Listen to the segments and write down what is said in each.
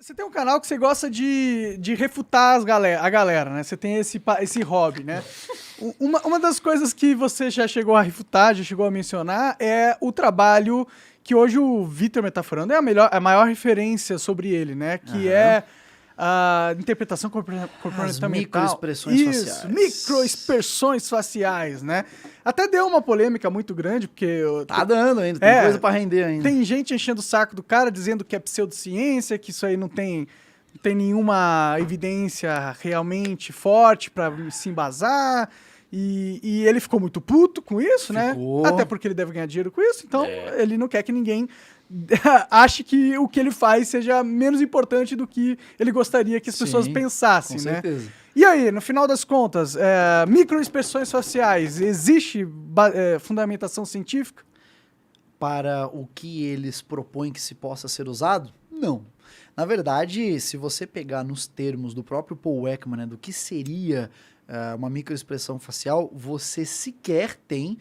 Você tem um canal que você gosta de refutar a galera, né? Você tem esse hobby, né? Uma das coisas que você já chegou a refutar, já chegou a mencionar, é o trabalho que hoje o Vitor Metaforando é a maior referência sobre ele, né? Que Aham. é a interpretação As comportamental. microexpressões Isso, faciais. microexpressões faciais, né? Até deu uma polêmica muito grande, porque Tá dando ainda, tem é, coisa pra render ainda. tem gente enchendo o saco do cara, dizendo que é pseudociência, que isso aí não tem nenhuma evidência realmente forte pra se embasar. E ele ficou muito puto com isso, né? Ficou. Até porque ele deve ganhar dinheiro com isso, então ele não quer que ninguém ache que o que ele faz seja menos importante do que ele gostaria que as pessoas Sim, pensassem, com né? certeza. E aí, no final das contas, microexpressões faciais, existe fundamentação científica? Para o que eles propõem que se possa ser usado? Não. Na verdade, se você pegar nos termos do próprio Paul Ekman, né, do que seria uma microexpressão facial, você sequer tem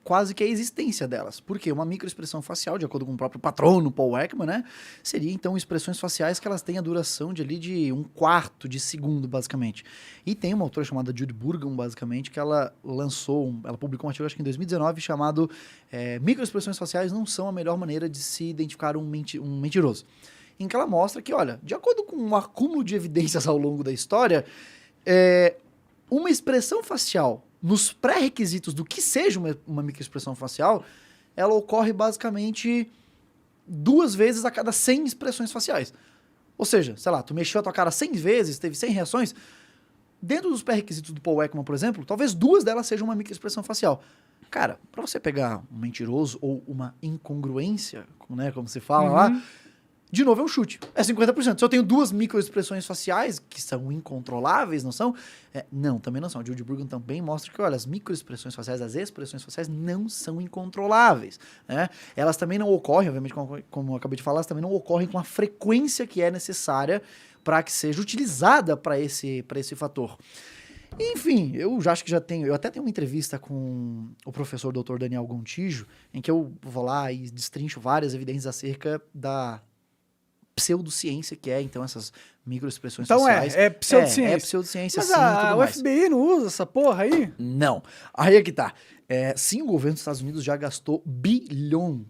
quase que a existência delas. Porque uma microexpressão facial, de acordo com o próprio patrono Paul Ekman, né, seria então expressões faciais que elas têm a duração de ali de 1/4 de segundo, basicamente. E tem uma autora chamada Judy Burgum, basicamente, que ela ela publicou um artigo, acho que em 2019, chamado Microexpressões faciais não são a melhor maneira de se identificar um mentiroso. Em que ela mostra que, olha, de acordo com um acúmulo de evidências ao longo da história, uma expressão facial nos pré-requisitos do que seja uma microexpressão facial, ela ocorre basicamente 2 vezes a cada 100 expressões faciais. Ou seja, sei lá, tu mexeu a tua cara 100 vezes, teve 100 reações, dentro dos pré-requisitos do Paul Ekman, por exemplo, talvez 2 delas sejam uma microexpressão facial. Cara, pra você pegar um mentiroso ou uma incongruência, né, como se fala lá, de novo é um chute. É 50%. Se eu tenho 2 microexpressões faciais, que são incontroláveis, não são? Não, também não são. A Judy Burgum também mostra que, olha, as microexpressões faciais, as expressões faciais não são incontroláveis, né? Elas também não ocorrem, obviamente, como eu acabei de falar, elas também não ocorrem com a frequência que é necessária para que seja utilizada para esse fator. Enfim, eu já acho que eu até tenho uma entrevista com o professor Dr. Daniel Gontijo, em que eu vou lá e destrincho várias evidências acerca da pseudociência, que é, então, essas microexpressões Então faciais. é pseudociência. É pseudociência, Mas sim, e tudo o mais. FBI não usa essa porra aí? Não. Aí é que tá. Sim, o governo dos Estados Unidos já gastou bilhões.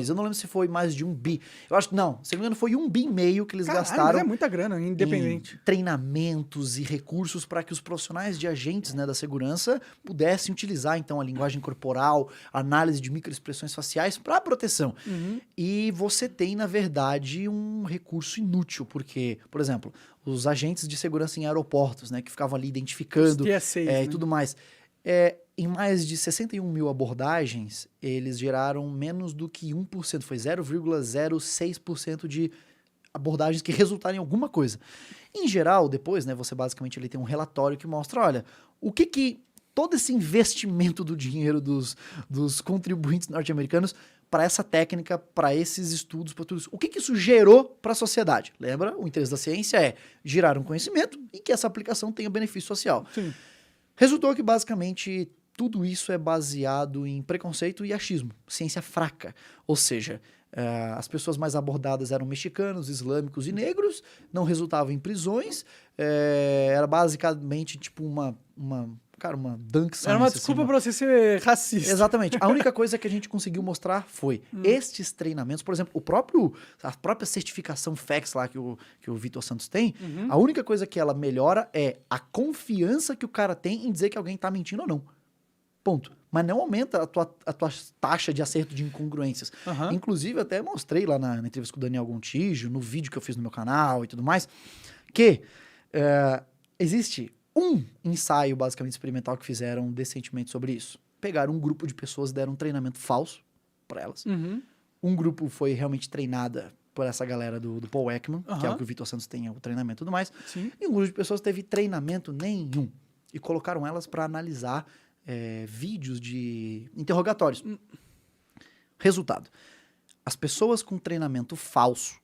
Eu não lembro se foi mais de 1 bi. Eu acho que não. Se não me engano, foi 1,5 bi que eles Caralho, gastaram. mas é muita grana, independente. Em treinamentos e recursos para que os profissionais de agentes, né, da segurança pudessem utilizar, então, a linguagem corporal, análise de microexpressões faciais para proteção. E você tem, na verdade, um recurso inútil, porque, por exemplo, os agentes de segurança em aeroportos, né, que ficavam ali identificando Os TSAs, né? e tudo mais. Em mais de 61 mil abordagens, eles geraram menos do que 1%, foi 0,06% de abordagens que resultaram em alguma coisa. Em geral, depois, né, você basicamente ele tem um relatório que mostra, olha, o que todo esse investimento do dinheiro dos contribuintes norte-americanos para essa técnica, para esses estudos, para tudo isso, o que isso gerou para a sociedade? Lembra? O interesse da ciência é gerar um conhecimento e que essa aplicação tenha benefício social. Sim. Resultou que, basicamente, tudo isso é baseado em preconceito e achismo, ciência fraca. Ou seja, as pessoas mais abordadas eram mexicanos, islâmicos e negros, não resultavam em prisões, era basicamente tipo uma dunk science. Era uma desculpa pra você ser racista. Exatamente. A única coisa que a gente conseguiu mostrar foi estes treinamentos, por exemplo, a própria certificação FACS lá que o Vitor Santos tem, a única coisa que ela melhora é a confiança que o cara tem em dizer que alguém tá mentindo ou não. Ponto. Mas não aumenta a tua taxa de acerto de incongruências. Inclusive, até mostrei lá na entrevista com o Daniel Gontijo, no vídeo que eu fiz no meu canal e tudo mais, que existe um ensaio basicamente experimental que fizeram decentemente sobre isso. Pegaram um grupo de pessoas e deram um treinamento falso para elas. Um grupo foi realmente treinada por essa galera do Paul Ekman, que é o que o Vitor Santos tem, o treinamento e tudo mais. Sim. E um grupo de pessoas teve treinamento nenhum. E colocaram elas para analisar vídeos de interrogatórios. Resultado. As pessoas com treinamento falso,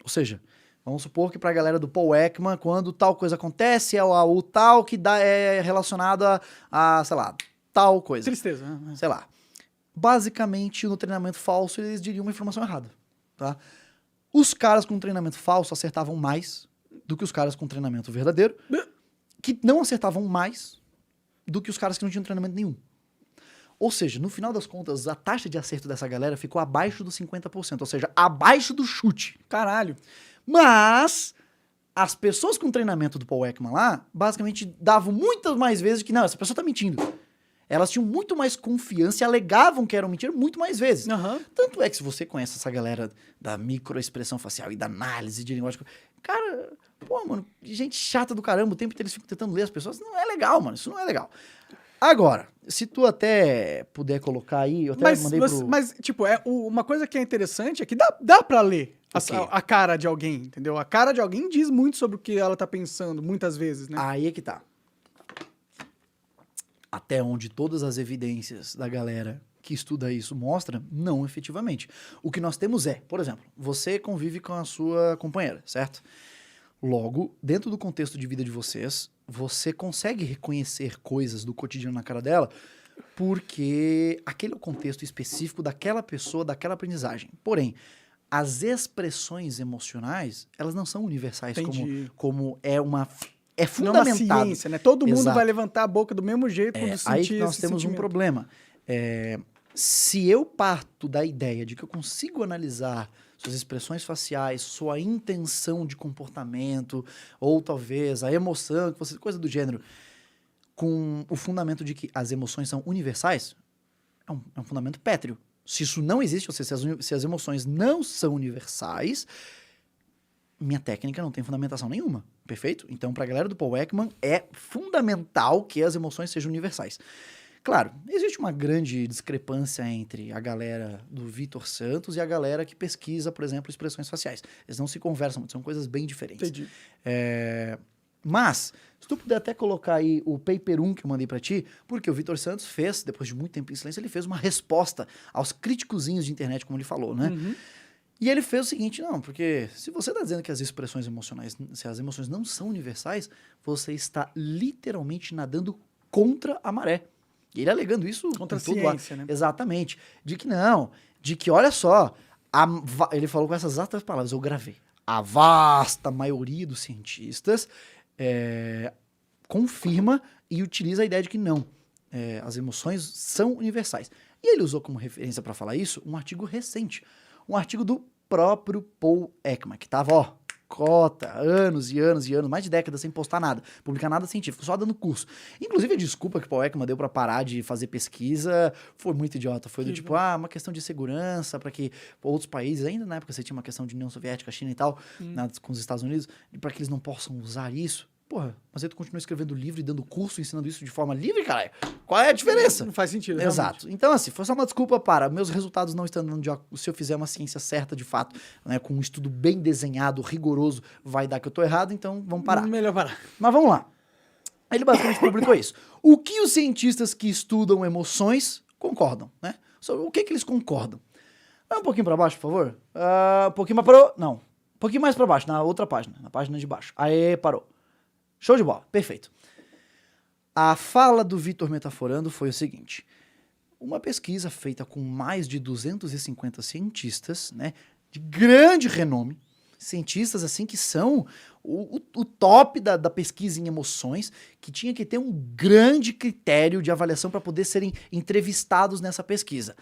ou seja, vamos supor que para a galera do Paul Ekman, quando tal coisa acontece, é o tal que é relacionado a, sei lá, tal coisa. Tristeza. Sei lá. Basicamente, no treinamento falso, eles diriam uma informação errada. tá? Os caras com treinamento falso acertavam mais do que os caras com treinamento verdadeiro, que não acertavam mais do que os caras que não tinham treinamento nenhum. Ou seja, no final das contas, a taxa de acerto dessa galera ficou abaixo dos 50%, ou seja, abaixo do chute. Caralho. Mas as pessoas com treinamento do Paul Ekman lá, basicamente davam muitas mais vezes que, não, essa pessoa tá mentindo. Elas tinham muito mais confiança e alegavam que eram mentiras muito mais vezes. Uhum. Tanto é que se você conhece essa galera da microexpressão facial e da análise de linguagem... Cara, pô, mano, gente chata do caramba, o tempo inteiro eles ficam tentando ler as pessoas. Não é legal, mano, isso não é legal. Agora, se tu até puder colocar aí, eu até mandei pro... Mas, tipo, uma coisa que é interessante é que dá pra ler a cara de alguém, entendeu? A cara de alguém diz muito sobre o que ela tá pensando, muitas vezes, né? Aí é que tá. Até onde todas as evidências da galera que estuda isso mostra, não efetivamente. O que nós temos é, por exemplo, você convive com a sua companheira, certo? Logo, dentro do contexto de vida de vocês, você consegue reconhecer coisas do cotidiano na cara dela porque aquele é o contexto específico daquela pessoa, daquela aprendizagem. Porém, as expressões emocionais, elas não são universais como é uma... É fundamentado. Não é uma ciência, né? Todo mundo Exato. vai levantar a boca do mesmo jeito quando sentir aí que nós esse temos sentimento. um problema. Se eu parto da ideia de que eu consigo analisar suas expressões faciais, sua intenção de comportamento, ou talvez a emoção, coisa do gênero, com o fundamento de que as emoções são universais, é um fundamento pétreo. Se isso não existe, ou seja, se as emoções não são universais, minha técnica não tem fundamentação nenhuma, perfeito? Então, para a galera do Paul Ekman, é fundamental que as emoções sejam universais. Claro, existe uma grande discrepância entre a galera do Vitor Santos e a galera que pesquisa, por exemplo, expressões faciais. Eles não se conversam muito, são coisas bem diferentes. Entendi. Mas, se tu puder até colocar aí o paper 1 que eu mandei pra ti, porque o Vitor Santos fez, depois de muito tempo em silêncio, ele fez uma resposta aos criticozinhos de internet, como ele falou, né? Uhum. E ele fez o seguinte, não, porque se você está dizendo que as expressões emocionais, se as emoções não são universais, você está literalmente nadando contra a maré. E ele alegando isso contra a tudo ciência, lá. né? Exatamente. De que não, de que olha só, ele falou com essas exatas palavras, eu gravei. A vasta maioria dos cientistas confirma e utiliza a ideia de que não, as emoções são universais. E ele usou como referência para falar isso um artigo recente, um artigo do próprio Paul Ekman, que tava, cota, anos e anos e anos, mais de décadas sem postar nada, publicar nada científico, só dando curso. Inclusive a desculpa que o Paul Ekman deu pra parar de fazer pesquisa foi muito idiota, foi do tipo, uma questão de segurança para que outros países, ainda na época você tinha uma questão de União Soviética, China e tal, com os Estados Unidos, para que eles não possam usar isso. Porra, mas aí tu continua escrevendo livro e dando curso, ensinando isso de forma livre, caralho. Qual é a diferença? Não faz sentido, Exato. realmente. Então, assim, foi só uma desculpa para meus resultados não estão dando de acordo. Se eu fizer uma ciência certa, de fato, né, com um estudo bem desenhado, rigoroso, vai dar que eu tô errado, então vamos parar. Melhor parar. Mas vamos lá. Ele basicamente publicou isso. O que os cientistas que estudam emoções concordam, né? Sobre o que eles concordam. Vai um pouquinho para baixo, por favor. Um pouquinho mais para... Não. Um pouquinho mais para baixo, na outra página. Na página de baixo. Aê, parou. Show de bola, perfeito. A fala do Vitor Metaforando foi o seguinte: uma pesquisa feita com mais de 250 cientistas, né, de grande renome, cientistas assim que são o top da pesquisa em emoções, que tinha que ter um grande critério de avaliação para poder serem entrevistados nessa pesquisa.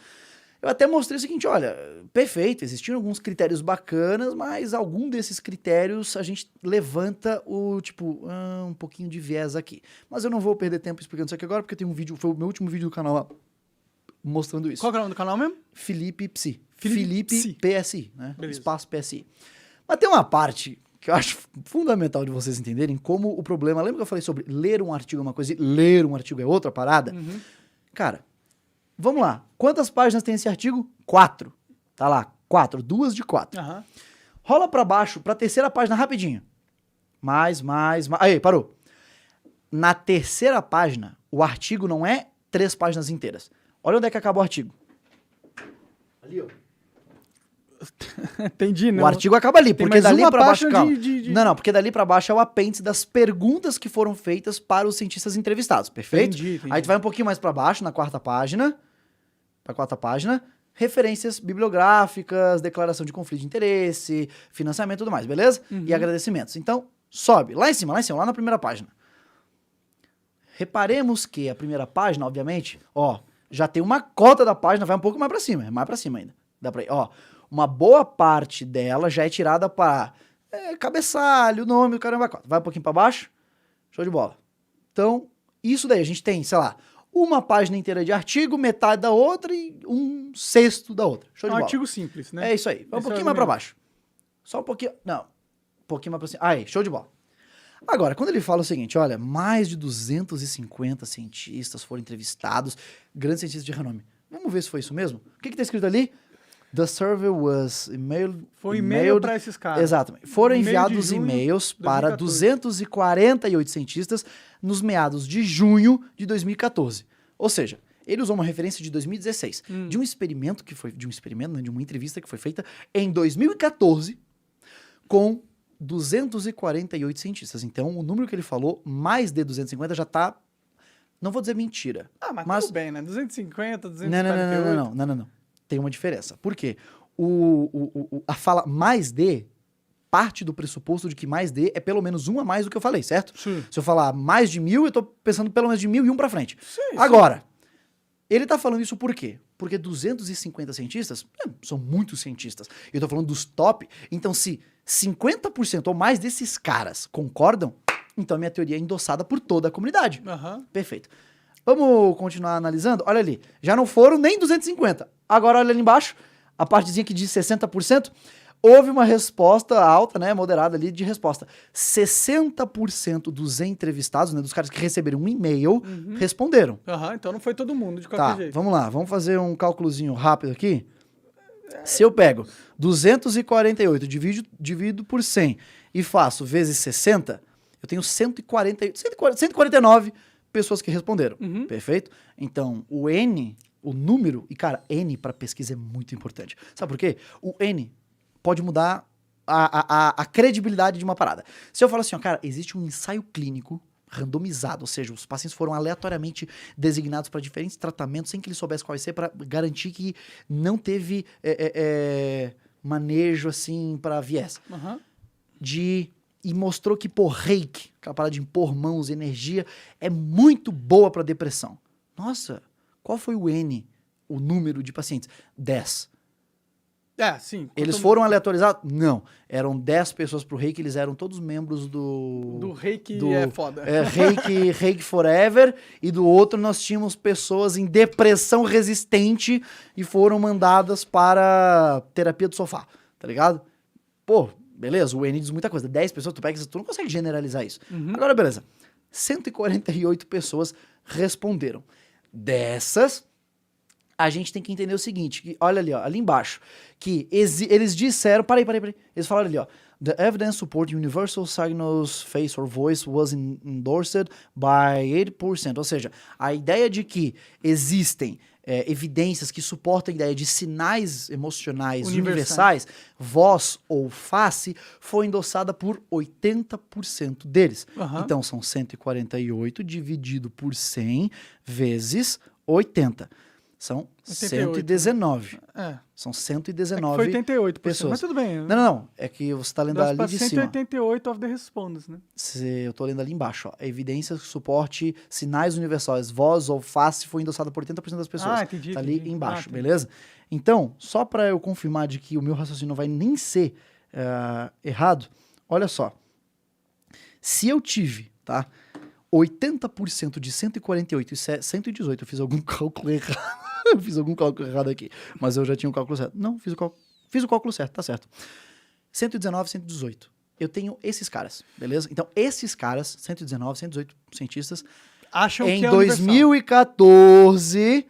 Eu até mostrei o seguinte, olha, perfeito, existiram alguns critérios bacanas, mas algum desses critérios a gente levanta um pouquinho de viés aqui. Mas eu não vou perder tempo explicando isso aqui agora, porque tem um vídeo, foi o meu último vídeo do canal lá, mostrando isso. Qual que é o nome do canal mesmo? Felipe Psi. Felipe Felipe PSI, né? Beleza. Espaço PSI. Mas tem uma parte que eu acho fundamental de vocês entenderem como o problema... Lembra que eu falei sobre ler um artigo é uma coisa e ler um artigo é outra parada? Uhum. Cara, vamos lá. Quantas páginas tem esse artigo? 4. Tá lá, 4. 2 de 4. Aham. Rola pra baixo, pra terceira página, rapidinho. Mais. Aí, parou. Na terceira página, o artigo não é 3 páginas inteiras. Olha onde é que acaba o artigo. Ali, ó. Entendi, não. O artigo acaba ali, Tem porque mais dali uma pra baixo... página Calma. de- Não, porque dali pra baixo é o apêndice das perguntas que foram feitas para os cientistas entrevistados, perfeito? Entendi. Aí tu vai um pouquinho mais pra baixo, na quarta página. Pra quarta página. referências bibliográficas, declaração de conflito de interesse, financiamento e tudo mais, beleza? E agradecimentos. Então, sobe, lá em cima, lá na primeira página. Reparemos que a primeira página, obviamente, ó, já tem uma cota da página, vai um pouco mais pra cima, é mais pra cima ainda. Dá pra ir, ó, uma boa parte dela já é tirada para cabeçalho, nome, o caramba, vai um pouquinho pra baixo, show de bola. Então, isso daí, a gente tem, sei lá, uma página inteira de artigo, metade da outra e um sexto da outra. Show de bola. Artigo simples, né? É isso aí. Vai um pouquinho mais pra baixo. Só um pouquinho. Não. Um pouquinho mais pra cima. Aí, show de bola. Agora, quando ele fala o seguinte, olha, mais de 250 cientistas foram entrevistados, grandes cientistas de renome. Vamos ver se foi isso mesmo? O que tá escrito ali? The survey was emailed... Foi e-mail para esses caras. Exatamente. Foram No meio de enviados junho e-mails de para 2014. 248 cientistas nos meados de junho de 2014. Ou seja, ele usou uma referência de 2016, de um experimento que foi... De um experimento, né, de uma entrevista que foi feita em 2014 com 248 cientistas. Então, o número que ele falou, mais de 250, já tá... Não vou dizer mentira. Ah, mas tudo bem, né? 250, 248... Não. Tem uma diferença. Por quê? A fala mais de parte do pressuposto de que mais de é pelo menos um a mais do que eu falei, certo? Sim. Se eu falar mais de 1000, eu tô pensando pelo menos de 1001 pra frente. Sim, Agora, ele tá falando isso por quê? Porque 250 cientistas, são muitos cientistas. Eu tô falando dos top, então se 50% ou mais desses caras concordam, então a minha teoria é endossada por toda a comunidade. Perfeito. Vamos continuar analisando? Olha ali, já não foram nem 250. Agora olha ali embaixo, a partezinha que diz 60%, houve uma resposta alta, né, moderada ali de resposta. 60% dos entrevistados, né, dos caras que receberam um e-mail, responderam. Então não foi todo mundo, de qualquer jeito. Vamos lá, vamos fazer um cálculozinho rápido aqui. Se eu pego 248, divido por 100 e faço vezes 60, eu tenho 149 pessoas que responderam. Perfeito? Então, o N, o número, e cara, N para pesquisa é muito importante. Sabe por quê? O N pode mudar a credibilidade de uma parada. Se eu falo assim, ó, cara, existe um ensaio clínico randomizado, ou seja, os pacientes foram aleatoriamente designados para diferentes tratamentos sem que eles soubessem qual ia ser, para garantir que não teve manejo, assim, para viés. E mostrou que, reiki, aquela parada de impor mãos, energia, é muito boa para depressão. Nossa, qual foi o N, o número de pacientes? 10. Sim. Eles foram aleatorizados? Não. Eram 10 pessoas pro reiki, eles eram todos membros do reiki é foda. Reiki Forever, e do outro nós tínhamos pessoas em depressão resistente e foram mandadas para terapia do sofá, tá ligado? Pô, beleza, o N diz muita coisa. 10 pessoas, tu não consegue generalizar isso. Agora, beleza. 148 pessoas responderam. Dessas, a gente tem que entender o seguinte, que, olha ali, ó, ali embaixo, que eles disseram, parei, eles falaram ali, ó, the evidence supporting universal signals, face or voice was endorsed by 80%, ou seja, a ideia de que existem evidências que suportam a ideia de sinais emocionais universais, voz ou face, foi endossada por 80% deles. Então, são 148 dividido por 100 vezes 80. São 88, 119. né? São 119 foi 88%, pessoas. mas tudo bem. Não. É que você tá lendo ali de cima. 188 of the responses, né? Eu tô lendo ali embaixo, ó. Evidência que suporte sinais universais, voz ou face, foi endossada por 80% das pessoas. Entendi. Tá ali embaixo, beleza? Então, só para eu confirmar de que o meu raciocínio não vai nem ser errado, olha só. Se eu tive, tá? 80% de 148 e 118, eu fiz algum cálculo errado. Eu fiz algum cálculo errado aqui, mas eu já tinha o cálculo certo. Não, fiz o cálculo certo, tá certo. 119, 118. Eu tenho esses caras, beleza? Então, esses caras, 119, 118 cientistas, acham em que é 2014,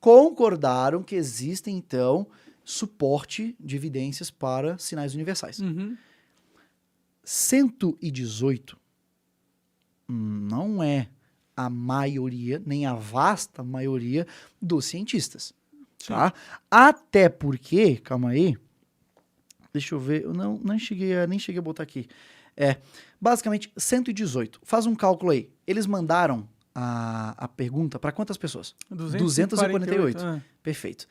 concordaram que existe, então, suporte de evidências para sinais universais. 118 não é a maioria, nem a vasta maioria dos cientistas, tá? Até porque, calma aí, deixa eu ver, eu nem cheguei a botar aqui. Basicamente, 118. Faz um cálculo aí. Eles mandaram a pergunta para quantas pessoas? 248. Ah. Perfeito.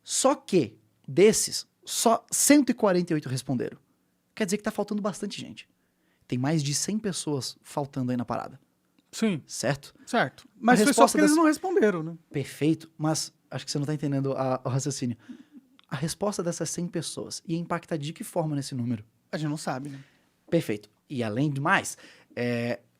Só que, desses, só 148 responderam. Quer dizer que tá faltando bastante gente. Tem mais de 100 pessoas faltando aí na parada. Sim, Certo? certo. Mas A foi só resposta porque eles dessa- não responderam, né? Perfeito, mas acho que você não tá entendendo o raciocínio. A resposta dessas 100 pessoas ia impactar de que forma nesse número? A gente não sabe, né? Perfeito. E além de mais,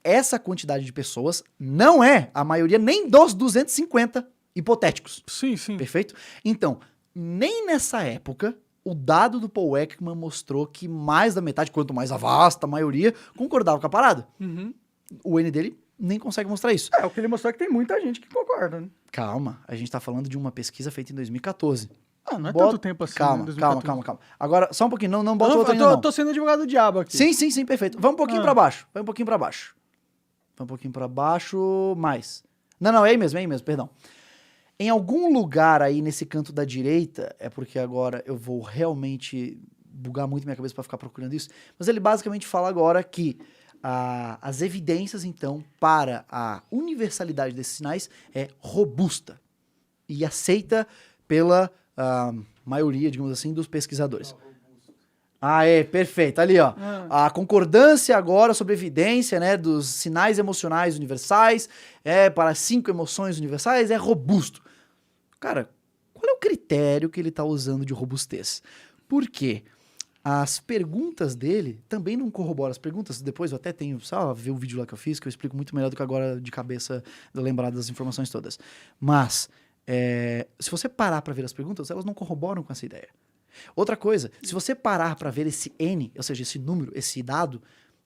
essa quantidade de pessoas não é a maioria nem dos 250 hipotéticos. Sim, sim. Perfeito? Então, nem nessa época, o dado do Paul Ekman mostrou que mais da metade, quanto mais a vasta maioria, concordava com a parada. Uhum. O N dele nem consegue mostrar isso. O que ele mostrou é que tem muita gente que concorda, né? Calma, a gente tá falando de uma pesquisa feita em 2014. Não é Bota- tanto tempo assim, Calma, né? 2014. calma. Agora, só um pouquinho, não bota Eu outro ainda tô, não. tô sendo advogado do diabo aqui. Sim, perfeito. Vamos um pouquinho Ah. pra baixo. Vai um pouquinho pra baixo. Vai um pouquinho pra baixo, mais. Não, é aí mesmo, perdão. Em algum lugar aí nesse canto da direita, é porque agora eu vou realmente bugar muito minha cabeça pra ficar procurando isso, mas ele basicamente fala agora que as evidências, então, para a universalidade desses sinais é robusta e aceita pela maioria, digamos assim, dos pesquisadores. Perfeito. Ali, ó. A concordância agora sobre evidência, né, dos sinais emocionais universais para 5 emoções universais é robusto. Cara, qual é o critério que ele tá usando de robustez? Por quê? As perguntas dele também não corroboram. As perguntas, depois eu até tenho, só ver o vídeo lá que eu fiz, que eu explico muito melhor do que agora de cabeça, lembrar das informações todas. Mas, se você parar para ver as perguntas, elas não corroboram com essa ideia. Outra coisa, se você parar para ver esse N, ou seja, esse número, esse dado,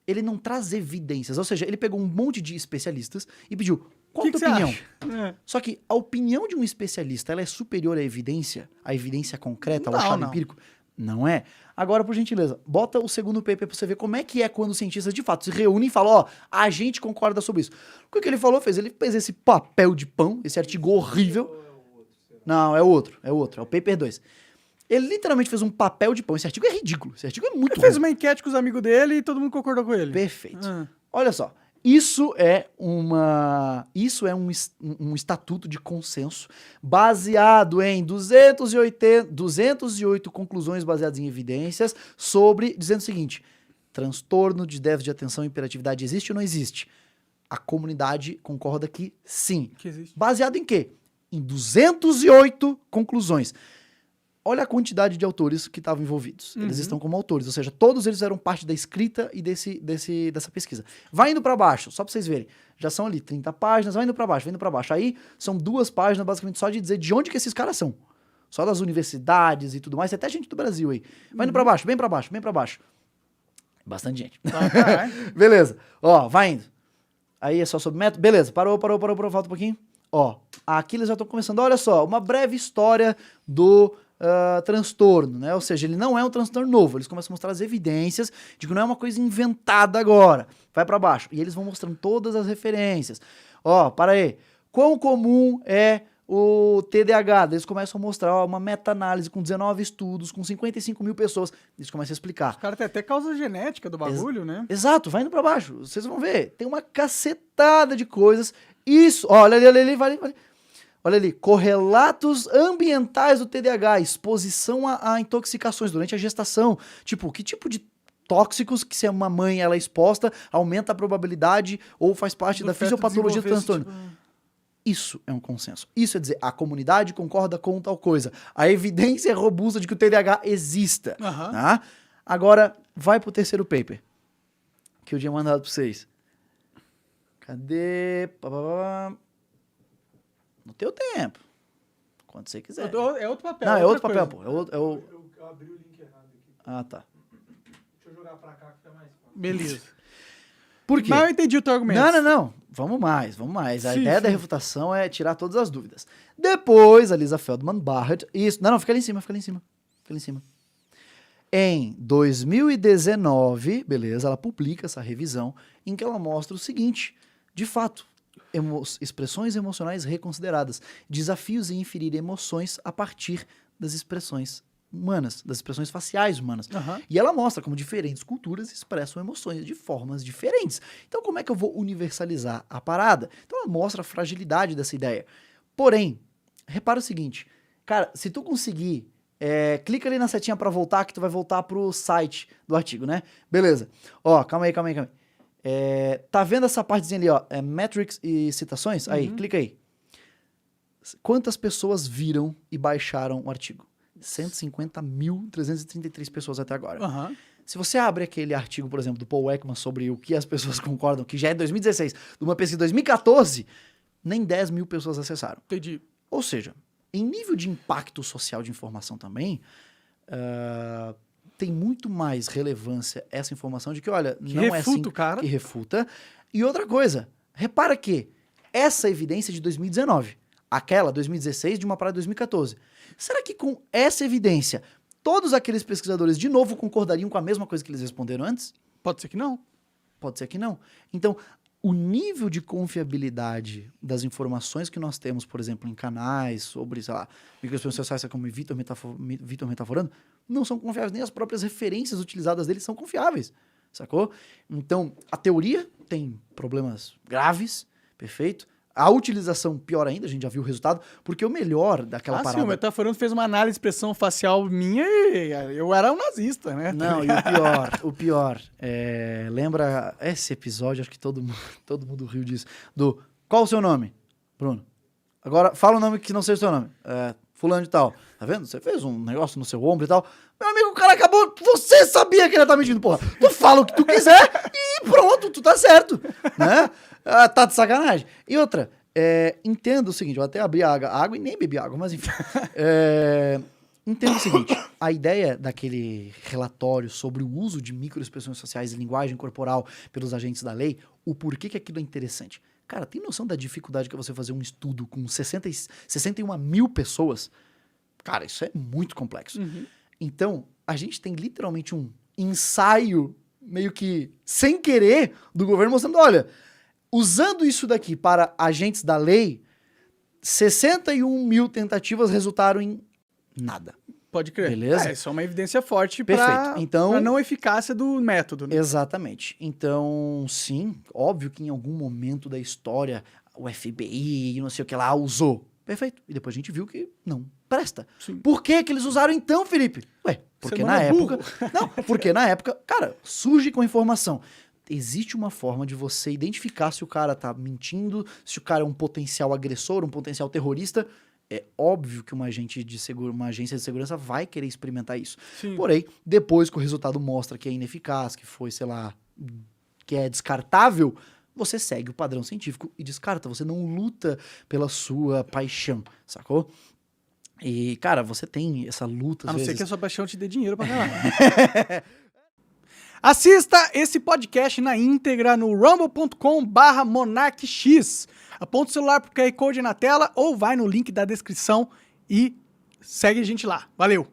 ele não traz evidências. Ou seja, ele pegou um monte de especialistas e pediu, qual a tua opinião? Só que a opinião de um especialista, ela é superior à evidência concreta, ao achado empírico? Não é. Agora, por gentileza, bota o segundo paper pra você ver como é que é quando os cientistas de fato se reúnem e falam, a gente concorda sobre isso. O que ele falou? Ele fez esse papel de pão, esse artigo horrível. Não, é outro, é o paper 2. Ele literalmente fez um papel de pão. Esse artigo é ridículo, esse artigo é muito ruim. Ele fez uma enquete com os amigos dele e todo mundo concordou com ele. Perfeito. Olha só, isso é um estatuto de consenso baseado em 208 conclusões baseadas em evidências dizendo o seguinte, transtorno de déficit de atenção e hiperatividade existe ou não existe? A comunidade concorda que sim. Que existe. Baseado em quê? Em 208 conclusões. Olha a quantidade de autores que estavam envolvidos. Eles estão como autores, ou seja, todos eles eram parte da escrita e dessa pesquisa. Vai indo para baixo, só para vocês verem. Já são ali 30 páginas, vai indo para baixo. Aí são 2 páginas basicamente só de dizer de onde que esses caras são. Só das universidades e tudo mais, até gente do Brasil aí. Vai indo para baixo, bem para baixo. Bastante gente. Beleza. Ó, vai indo. Aí é só sobre método. Beleza, parou, falta um pouquinho. Ó, aqui eles já estão começando. Olha só, uma breve história do transtorno, né? Ou seja, ele não é um transtorno novo. Eles começam a mostrar as evidências de que não é uma coisa inventada agora. Vai pra baixo. E eles vão mostrando todas as referências. Ó, para aí. Quão comum é o TDAH? Eles começam a mostrar uma meta-análise com 19 estudos, com 55 mil pessoas. Eles começam a explicar. Os caras têm até causa genética do bagulho, né? Exato, vai indo pra baixo. Vocês vão ver. Tem uma cacetada de coisas. Isso, ó, olha ali, vai. Olha ali, correlatos ambientais do TDAH, exposição a intoxicações durante a gestação. Tipo, que tipo de tóxicos que se uma mãe ela é exposta aumenta a probabilidade ou faz parte da fisiopatologia do transtorno. Isso é um consenso. Isso é dizer, a comunidade concorda com tal coisa. A evidência é robusta de que o TDAH exista. Tá? Agora, vai pro terceiro paper, que eu tinha mandado pra vocês. Cadê? No teu tempo. Quando você quiser. É outro papel. Não, é outro papel, pô. Eu abri o link errado aqui. Ah, tá. Deixa eu jogar pra cá que fica mais fácil. Beleza. Por quê? Mas eu entendi o teu argumento. Não. Vamos mais. A Sim, ideia da sim. refutação é tirar todas as dúvidas. Depois, a Lisa Feldman Barrett... Isso. Não, fica ali em cima. Em 2019, beleza, ela publica essa revisão em que ela mostra o seguinte, de fato, expressões emocionais reconsideradas, desafios em inferir emoções a partir das expressões humanas, das expressões faciais humanas. E ela mostra como diferentes culturas expressam emoções de formas diferentes. Então, como é que eu vou universalizar a parada? Então, ela mostra a fragilidade dessa ideia. Porém, repara o seguinte, Cara, se tu conseguir, clica ali na setinha pra voltar, que tu vai voltar pro site do artigo, né? Beleza. Ó, calma aí. Tá vendo essa partezinha ali, ó? Metrics e citações? Aí, clica aí. Quantas pessoas viram e baixaram o artigo? 150.333 pessoas até agora. Aham. Se você abre aquele artigo, por exemplo, do Paul Ekman sobre o que as pessoas concordam, que já é 2016, de uma pesquisa de 2014, nem 10 mil pessoas acessaram. Entendi. Ou seja, em nível de impacto social de informação também, tem muito mais relevância essa informação de que, olha, não é assim cara. que refuta. E outra coisa, repara que essa evidência é de 2019, aquela 2016 de uma para 2014. Será que com essa evidência, todos aqueles pesquisadores de novo concordariam com a mesma coisa que eles responderam antes? Pode ser que não. Pode ser que não. Então, o nível de confiabilidade das informações que nós temos, por exemplo, em canais sobre, sei lá, microexpressões sociais como Vitor metaforando, não são confiáveis, nem as próprias referências utilizadas deles são confiáveis, sacou? Então, a teoria tem problemas graves, perfeito? A utilização, pior ainda, a gente já viu o resultado, porque o melhor daquela parada... Sim, o Metaforando fez uma análise de expressão facial minha e eu era um nazista, né? Não, e o pior, lembra esse episódio, acho que todo mundo riu disso, qual o seu nome, Bruno? Agora, fala o nome que não seja o seu nome. Fulano de tal. Tá vendo? Você fez um negócio no seu ombro e tal. Meu amigo, o cara acabou... Você sabia que ele tá mentindo, porra. Tu fala o que tu quiser e pronto, tu tá certo. Né? Tá de sacanagem. E outra, entendo o seguinte, eu até abri a água e nem bebi água, mas enfim. Entendo o seguinte, a ideia daquele relatório sobre o uso de microexpressões sociais e linguagem corporal pelos agentes da lei, o porquê que aquilo é interessante. Cara, tem noção da dificuldade que é você fazer um estudo com 61 mil pessoas? Cara, isso é muito complexo. Uhum. Então, a gente tem literalmente um ensaio, meio que sem querer, do governo mostrando, olha, usando isso daqui para agentes da lei, 61 mil tentativas resultaram em nada. Pode crer. Beleza? Isso é uma evidência forte Perfeito. Então, pra não eficácia do método. Né? Exatamente. Então, sim, óbvio que em algum momento da história o FBI e não sei o que lá usou. Perfeito. E depois a gente viu que não presta. Sim. Por que que eles usaram então, Felipe? Ué, porque na época... Não, porque na época, cara, surge com informação. Existe uma forma de você identificar se o cara tá mentindo, se o cara é um potencial agressor, um potencial terrorista. É óbvio que uma agência de segurança vai querer experimentar isso. Sim. Porém, depois que o resultado mostra que é ineficaz, que foi, sei lá, que é descartável, você segue o padrão científico e descarta. Você não luta pela sua paixão, sacou? E, cara, você tem essa luta, A não às ser vezes... que a sua paixão te dê dinheiro pra caralho. Assista esse podcast na íntegra no rumble.com/monarchx. Aponta o celular pro QR Code na tela ou vai no link da descrição e segue a gente lá. Valeu!